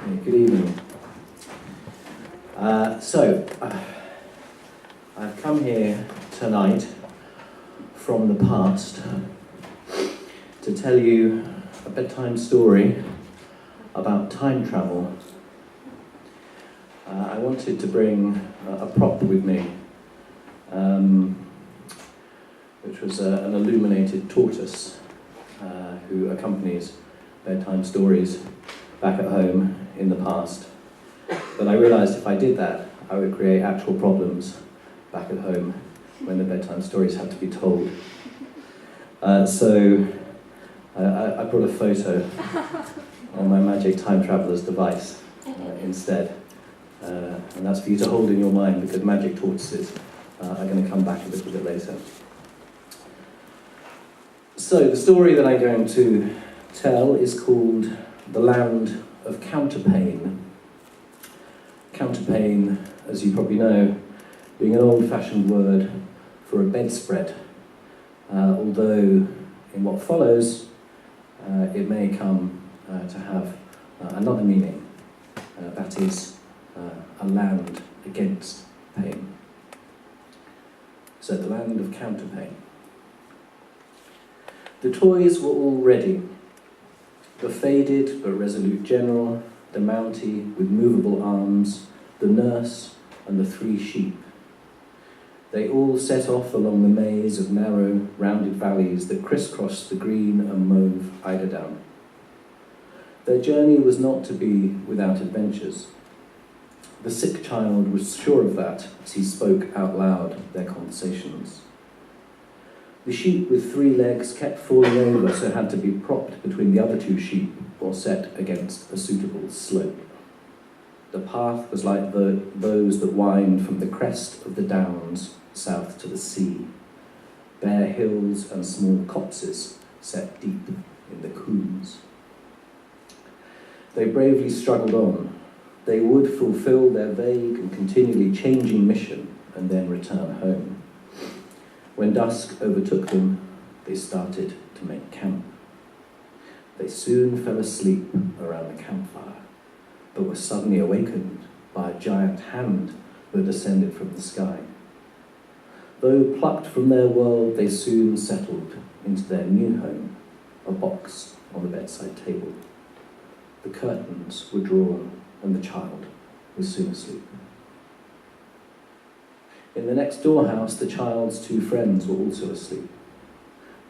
Good evening. I've come here tonight from the past to tell you a bedtime story about time travel. I wanted to bring a prop with me, which was an illuminated tortoise who accompanies bedtime stories back at home in the past. But I realised if I did that, I would create actual problems back at home when the bedtime stories had to be told. So I brought a photo on my magic time traveller's device instead. And that's for you to hold in your mind, because magic tortoises are going to come back a little bit later. So the story that I'm going to tell is called The Land of Counterpane. Counterpane, as you probably know, being an old-fashioned word for a bedspread, although in what follows it may come to have another meaning, that is a land against pain. So the land of counterpane. The toys were all ready. The faded but resolute general, the Mountie with movable arms, the nurse, and the 3 sheep. They all set off along the maze of narrow, rounded valleys that crisscrossed the green and mauve eiderdown. Their journey was not to be without adventures. The sick child was sure of that as he spoke out loud their conversations. The sheep with 3 legs kept falling over, so had to be propped between the other 2 sheep or set against a suitable slope. The path was like those that wind from the crest of the downs south to the sea, bare hills and small copses set deep in the combes. They bravely struggled on. They would fulfill their vague and continually changing mission and then return home. When dusk overtook them, they started to make camp. They soon fell asleep around the campfire, but were suddenly awakened by a giant hand that descended from the sky. Though plucked from their world, they soon settled into their new home, a box on the bedside table. The curtains were drawn, and the child was soon asleep. In the next door house, the child's 2 friends were also asleep.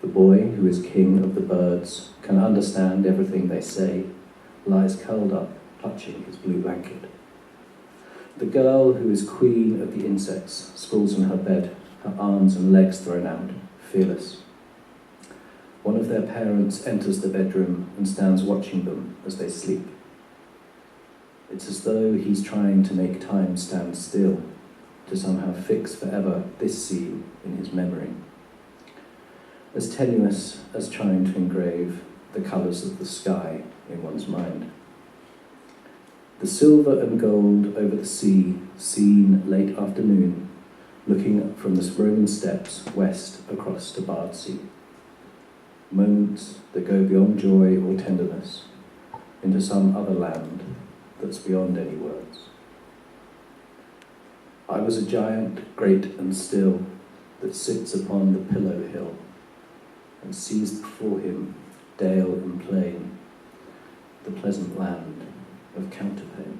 The boy, who is king of the birds, can understand everything they say, lies curled up, clutching his blue blanket. The girl, who is queen of the insects, sprawls in her bed, her arms and legs thrown out, fearless. One of their parents enters the bedroom and stands watching them as they sleep. It's as though he's trying to make time stand still, to somehow fix forever this scene in his memory. As tenuous as trying to engrave the colours of the sky in one's mind. The silver and gold over the sea, seen late afternoon, looking from the Roman steps west across to Bardsea. Moments that go beyond joy or tenderness into some other land that's beyond any words. I was a giant, great and still, that sits upon the pillow hill, and sees before him, dale and plain, the pleasant land of counterpane.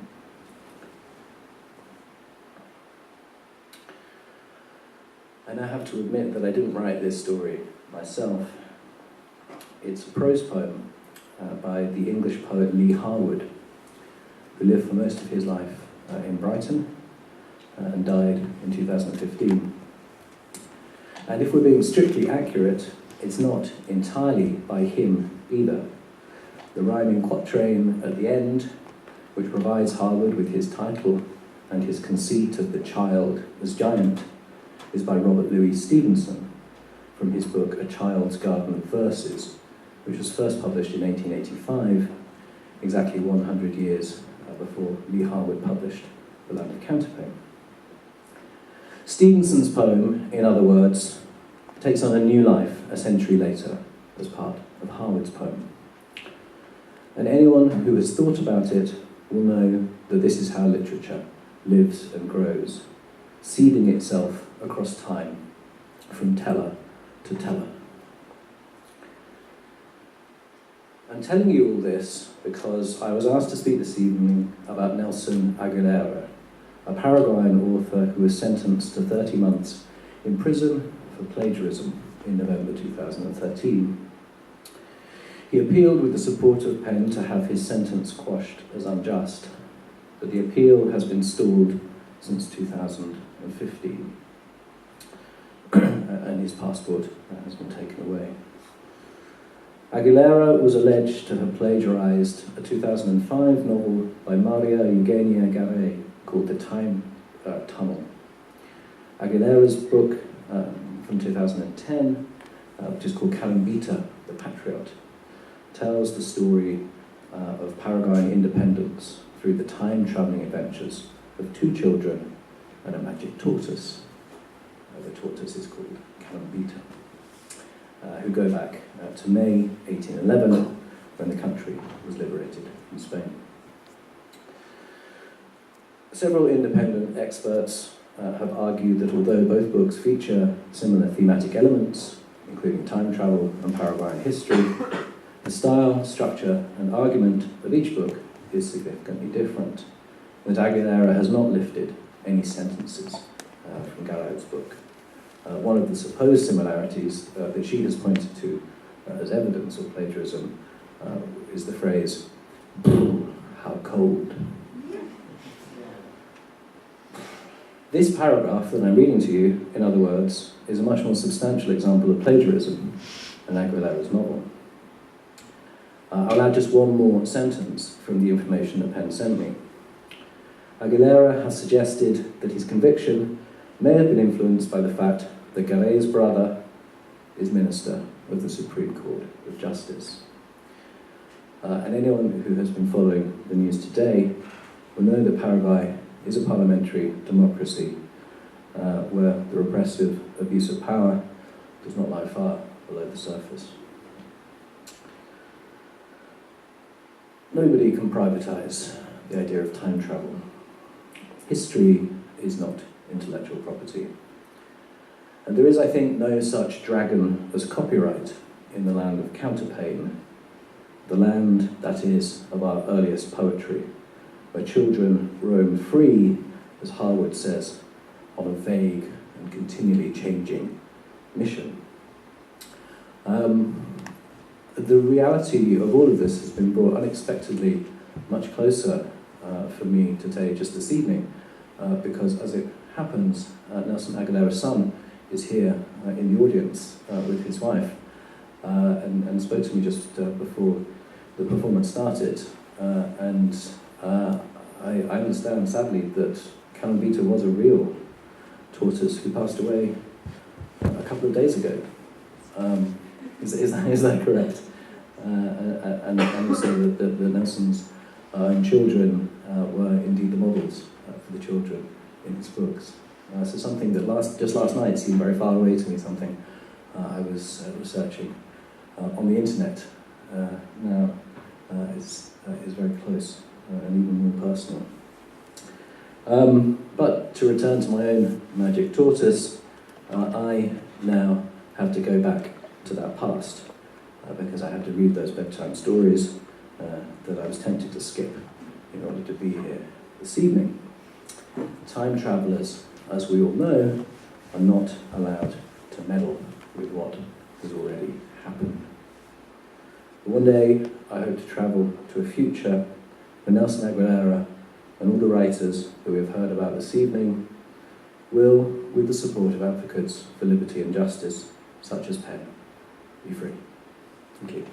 And I have to admit that I didn't write this story myself. It's a prose poem by the English poet Lee Harwood, who lived for most of his life in Brighton, and died in 2015. And if we're being strictly accurate, it's not entirely by him either. The rhyming quatrain at the end, which provides Harwood with his title and his conceit of the child as giant, is by Robert Louis Stevenson from his book A Child's Garden of Verses, which was first published in 1885, exactly 100 years before Lee Harwood published The Land of Counterpane. Stevenson's poem, in other words, takes on a new life a century later as part of Harwood's poem. And anyone who has thought about it will know that this is how literature lives and grows, seeding itself across time, from teller to teller. I'm telling you all this because I was asked to speak this evening about Nelson Aguilera, a Paraguayan author who was sentenced to 30 months in prison for plagiarism in November 2013. He appealed with the support of Penn to have his sentence quashed as unjust, but the appeal has been stalled since 2015, and his passport has been taken away. Aguilera was alleged to have plagiarized a 2005 novel by Maria Eugenia Garay called The Time Tunnel. Aguilera's book from 2010, which is called Calambita, the Patriot, tells the story of Paraguayan independence through the time-traveling adventures of two children and a magic tortoise. The tortoise is called Calambita, who go back to May 1811, when the country was liberated from Spain. Several independent experts have argued that although both books feature similar thematic elements, including time travel and Paraguayan history, the style, structure, and argument of each book is significantly different, and that Aguilera has not lifted any sentences from Garay's book. One of the supposed similarities that she has pointed to as evidence of plagiarism is the phrase, "How cold." This paragraph that I'm reading to you, in other words, is a much more substantial example of plagiarism than Aguilera's novel. I'll add just one more sentence from the information that Penn sent me. Aguilera has suggested that his conviction may have been influenced by the fact that Garay's brother is Minister of the Supreme Court of Justice. And anyone who has been following the news today will know that Paraguay is a parliamentary democracy where the repressive abuse of power does not lie far below the surface. Nobody can privatize the idea of time travel. History is not intellectual property. And there is, I think, no such dragon as copyright in the land of counterpane, the land, that is, of our earliest poetry, where children roam free, as Harwood says, on a vague and continually changing mission. The reality of all of this has been brought unexpectedly much closer for me today, just this evening, because as it happens, Nelson Aguilera's son is here in the audience with his wife and spoke to me just before the performance started. I understand, sadly, that Calambita was a real tortoise who passed away a couple of days ago. Is that correct? And also that the Nelson's own children were indeed the models for the children in his books. So something that just last night seemed very far away to me, something I was researching on the internet now is very close and even more personal. But to return to my own magic tortoise, I now have to go back to that past because I have to read those bedtime stories that I was tempted to skip in order to be here this evening. Time travellers, as we all know, are not allowed to meddle with what has already happened. But one day, I hope to travel to a future where Nelson Aguilera and all the writers that we have heard about this evening will, with the support of advocates for liberty and justice, such as Penn, be free. Thank you.